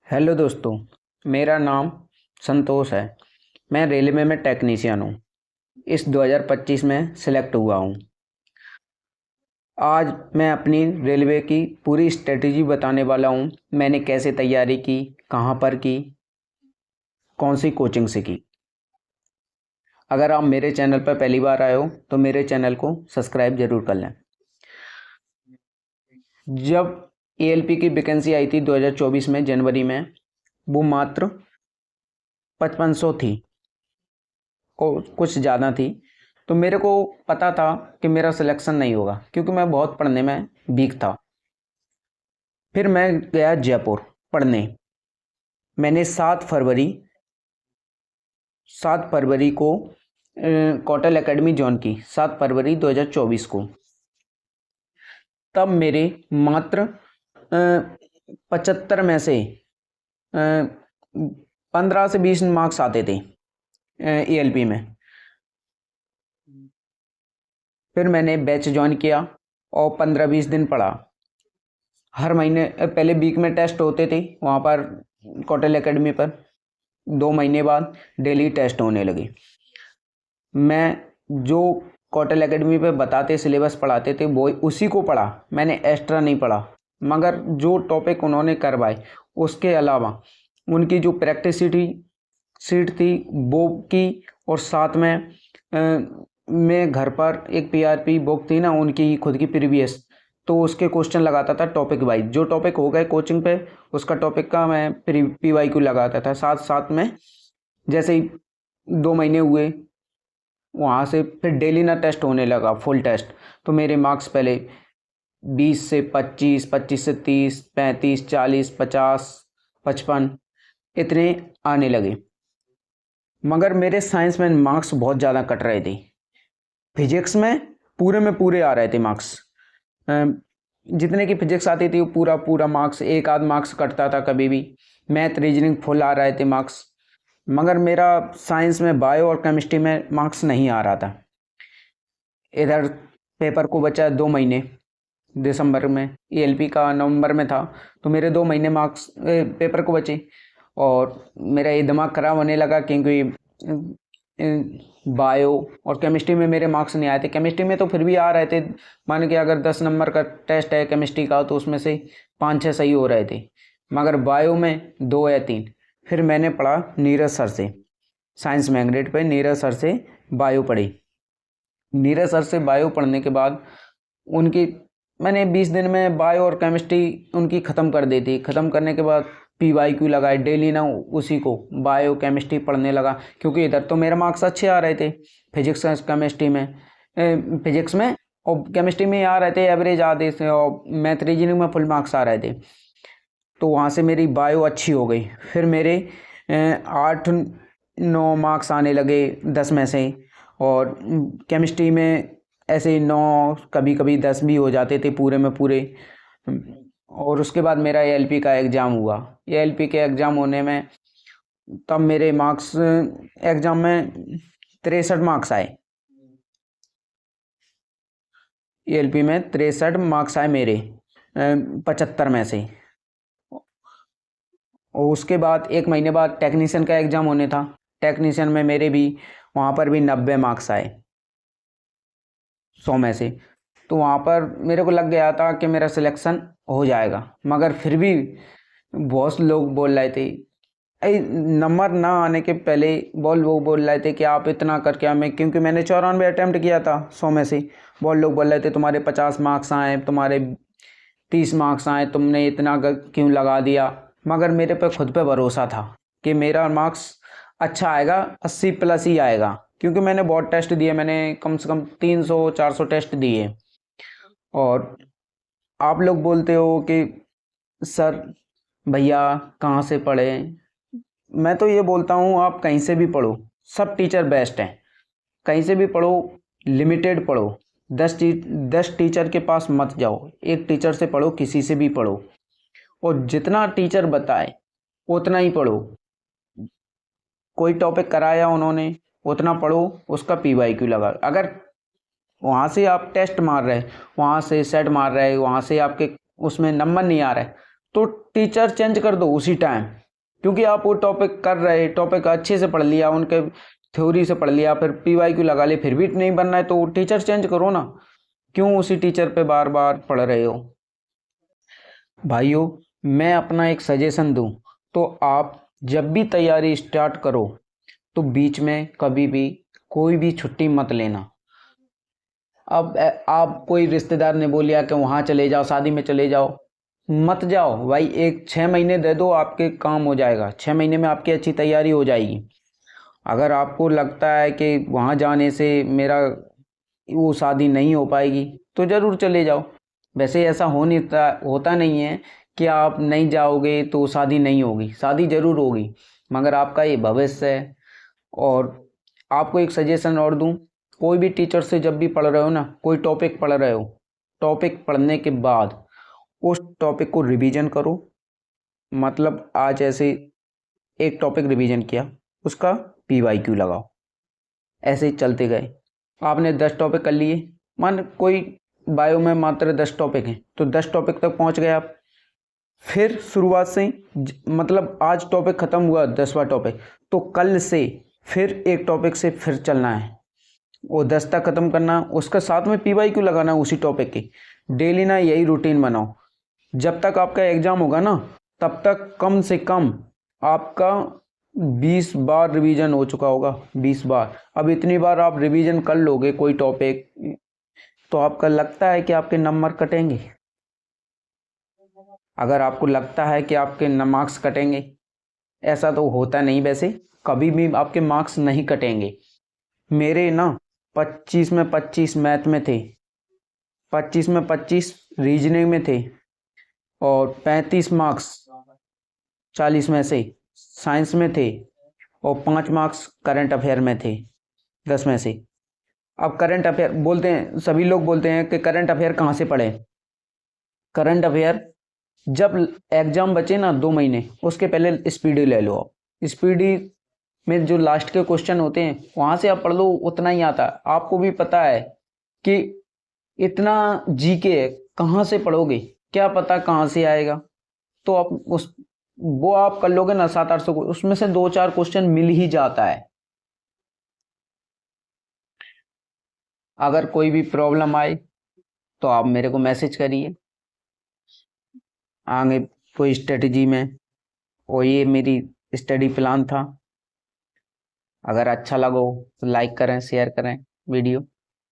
Hello दोस्तों, मेरा नाम संतोष है। मैं रेलवे में टेक्नीशियन हूँ। इस 2025 में सिलेक्ट हुआ हूँ। आज मैं अपनी रेलवे की पूरी स्ट्रेटजी बताने वाला हूँ। मैंने कैसे तैयारी की, कहाँ पर की, कौन सी कोचिंग से की। अगर आप मेरे चैनल पर पहली बार आए हो तो मेरे चैनल को सब्सक्राइब ज़रूर कर लें। जब एएलपी की वैकेंसी आई थी 2024 में जनवरी में, वो मात्र 5500 थी और कुछ ज़्यादा थी। तो मेरे को पता था कि मेरा सिलेक्शन नहीं होगा क्योंकि मैं बहुत पढ़ने में वीक था। फिर मैं गया जयपुर पढ़ने। मैंने 7 फरवरी को कौटल एकेडमी ज्वाइन की, 7 फरवरी 2024 को। तब मेरे मात्र 75 में से 15 से 20 मार्क्स आते थे एएलपी में। फिर मैंने बैच ज्वाइन किया और 15-20 दिन पढ़ा। हर महीने पहले वीक में टेस्ट होते थे वहाँ पर कौटल एकेडमी पर। 2 महीने बाद डेली टेस्ट होने लगे। मैं जो कौटल एकेडमी पे बताते सिलेबस पढ़ाते थे वो उसी को पढ़ा, मैंने एक्स्ट्रा नहीं पढ़ा। मगर जो टॉपिक उन्होंने करवाए उसके अलावा उनकी जो प्रैक्टिस सीट थी वो की, और साथ में मैं घर पर एक पीआरपी बुक थी ना उनकी खुद की प्रीवियस, तो उसके क्वेश्चन लगाता था टॉपिक वाइज। जो टॉपिक हो गए कोचिंग पे उसका टॉपिक का मैं पीवाईक्यू लगाता था साथ साथ में। जैसे ही 2 महीने हुए वहाँ से फिर डेली ना टेस्ट होने लगा, फुल टेस्ट। तो मेरे मार्क्स पहले 20 से 25, 25 से 30, 35, 40, 50, 55 इतने आने लगे। मगर मेरे साइंस में मार्क्स बहुत ज़्यादा कट रहे थे। फिजिक्स में पूरे आ रहे थे मार्क्स। जितने की फिजिक्स आती थी वो पूरा पूरा मार्क्स, एक आध मार्क्स कटता था कभी भी। मैथ रीजनिंग फुल आ रहे थे मार्क्स। मगर मेरा साइंस में बायो और केमिस्ट्री में मार्क्स नहीं आ रहा था। इधर पेपर को बचा 2 महीने। दिसंबर में एएलपी का नवंबर में था, तो मेरे 2 महीने मार्क्स पेपर को बचे। और मेरा ये दिमाग ख़राब होने लगा क्योंकि बायो और केमिस्ट्री में मेरे मार्क्स नहीं आए थे। केमिस्ट्री में तो फिर भी आ रहे थे। मान के अगर 10 नंबर का टेस्ट है केमिस्ट्री का तो उसमें से 5-6 सही हो रहे थे। मगर बायो में 2 या 3। फिर मैंने पढ़ा नीरज सर से, साइंस मैग्नेट पे नीरज सर से बायो पढ़ी। नीरज सर से बायो पढ़ने के बाद उनकी मैंने 20 दिन में बायो और केमिस्ट्री उनकी ख़त्म कर दी थी। ख़त्म करने के बाद पीवाईक्यू लगाए डेली ना, उसी को बायो केमिस्ट्री पढ़ने लगा क्योंकि इधर तो मेरे मार्क्स अच्छे आ रहे थे फिजिक्स केमिस्ट्री में। फिजिक्स में और केमिस्ट्री में आ रहे थे एवरेज आधे से, और मैथ रीजनिंग में फुल मार्क्स आ रहे थे। तो वहाँ से मेरी बायो अच्छी हो गई। फिर मेरे 8-9 मार्क्स आने लगे 10 में से। और केमिस्ट्री में ऐसे 9, कभी कभी 10 भी हो जाते थे पूरे में पूरे। और उसके बाद मेरा एएलपी का एग्ज़ाम हुआ। एएलपी के एग्ज़ाम होने में तब मेरे मार्क्स एग्ज़ाम में 63 मार्क्स आए। एएलपी में 63 मार्क्स आए मेरे 75 में से। और उसके बाद 1 महीने बाद टेक्नीशियन का एग्ज़ाम होने था। टेक्नीशियन में मेरे भी वहाँ पर भी 90 मार्क्स आए 100 में से। तो वहाँ पर मेरे को लग गया था कि मेरा सिलेक्शन हो जाएगा। मगर फिर भी बहुत लोग बोल रहे थे, अरे नंबर ना आने के पहले वो बोल रहे थे कि आप इतना करके हमें, क्योंकि मैंने 94 अटैम्प्ट किया था 100 में से। बहुत लोग बोल रहे थे तुम्हारे 50 मार्क्स आए, तुम्हारे 30 मार्क्स आए, तुमने इतना क्यों लगा दिया। मगर मेरे पे खुद पे भरोसा था कि मेरा मार्क्स अच्छा आएगा, 80 प्लस ही आएगा। क्योंकि मैंने बहुत टेस्ट दिए, मैंने कम से कम 300-400 टेस्ट दिए। और आप लोग बोलते हो कि सर भैया कहाँ से पढ़े। मैं तो ये बोलता हूँ आप कहीं से भी पढ़ो, सब टीचर बेस्ट हैं। कहीं से भी पढ़ो, लिमिटेड पढ़ो। 10 टीचर के पास मत जाओ, एक टीचर से पढ़ो, किसी से भी पढ़ो। और जितना टीचर बताए उतना ही पढ़ो। कोई टॉपिक कराया उन्होंने उतना पढ़ो, उसका पीवाईक्यू लगा। अगर वहाँ से आप टेस्ट मार रहे, वहाँ से सेट मार रहे, वहाँ से आपके उसमें नंबर नहीं आ रहा है, तो टीचर चेंज कर दो उसी टाइम, क्योंकि आप वो टॉपिक कर रहे, टॉपिक अच्छे से पढ़ लिया, उनके थ्योरी से पढ़ लिया, फिर PYQ लगा लिए, फिर भी नहीं बनना है तो टीचर चेंज करो ना, क्यों उसी टीचर पे बार बार पढ़ रहे हो। भाइयों, मैं अपना एक सजेशन दूं तो आप जब भी तैयारी स्टार्ट करो तो बीच में कभी भी कोई भी छुट्टी मत लेना। अब आप कोई रिश्तेदार ने बोलिया कि वहाँ चले जाओ, शादी में चले जाओ, मत जाओ भाई। 6 महीने दे दो, आपके काम हो जाएगा, 6 महीने में आपकी अच्छी तैयारी हो जाएगी। अगर आपको लगता है कि वहाँ जाने से मेरा वो शादी नहीं हो पाएगी तो ज़रूर चले जाओ। वैसे ऐसा होता नहीं है कि आप नहीं जाओगे तो शादी नहीं होगी, शादी ज़रूर होगी, मगर आपका ये भविष्य है। और आपको एक सजेशन और दूं, कोई भी टीचर से जब भी पढ़ रहे हो ना, कोई टॉपिक पढ़ रहे हो, टॉपिक पढ़ने के बाद उस टॉपिक को रिवीजन करो। मतलब आज ऐसे एक टॉपिक रिवीजन किया, उसका PYQ लगाओ, ऐसे ही चलते गए। आपने 10 टॉपिक कर लिए, मान कोई बायो में मात्र 10 टॉपिक हैं तो 10 टॉपिक तक पहुंच गए आप। फिर शुरुआत से मतलब आज टॉपिक ख़त्म हुआ 10वां टॉपिक, तो कल से फिर एक टॉपिक से फिर चलना है, वो 10 तक ख़त्म करना, उसका साथ में PYQ लगाना है उसी टॉपिक की। डेली ना यही रूटीन बनाओ। जब तक आपका एग्ज़ाम होगा ना तब तक कम से कम आपका 20 बार रिवीजन हो चुका होगा, 20 बार। अब इतनी बार आप रिवीजन कर लोगे कोई टॉपिक तो आपका लगता है कि आपके नंबर कटेंगे? अगर आपको लगता है कि आपके मार्क्स कटेंगे, ऐसा तो होता नहीं, वैसे कभी भी आपके मार्क्स नहीं कटेंगे। मेरे ना 25 में 25 मैथ में थे, 25 में 25 रीजनिंग में थे, और 35 मार्क्स 40 में से साइंस में थे, और 5 मार्क्स करंट अफेयर में थे 10 में से। अब करंट अफेयर बोलते हैं, सभी लोग बोलते हैं कि करंट अफेयर कहाँ से पढ़े। करंट अफेयर जब एग्ज़ाम बचे ना 2 महीने, उसके पहले स्पीडी ले लो आप। स्पीडी में जो लास्ट के क्वेश्चन होते हैं वहाँ से आप पढ़ लो, उतना ही आता है। आपको भी पता है कि इतना GK कहाँ से पढ़ोगे, क्या पता कहाँ से आएगा। तो आप वो आप कर लोगे ना 700-800, उसमें से 2-4 क्वेश्चन मिल ही जाता है। अगर कोई भी प्रॉब्लम आए तो आप मेरे को मैसेज करिए, आगे कोई स्ट्रेटजी में। और ये मेरी स्टडी प्लान था। अगर अच्छा लगा तो लाइक करें, शेयर करें वीडियो।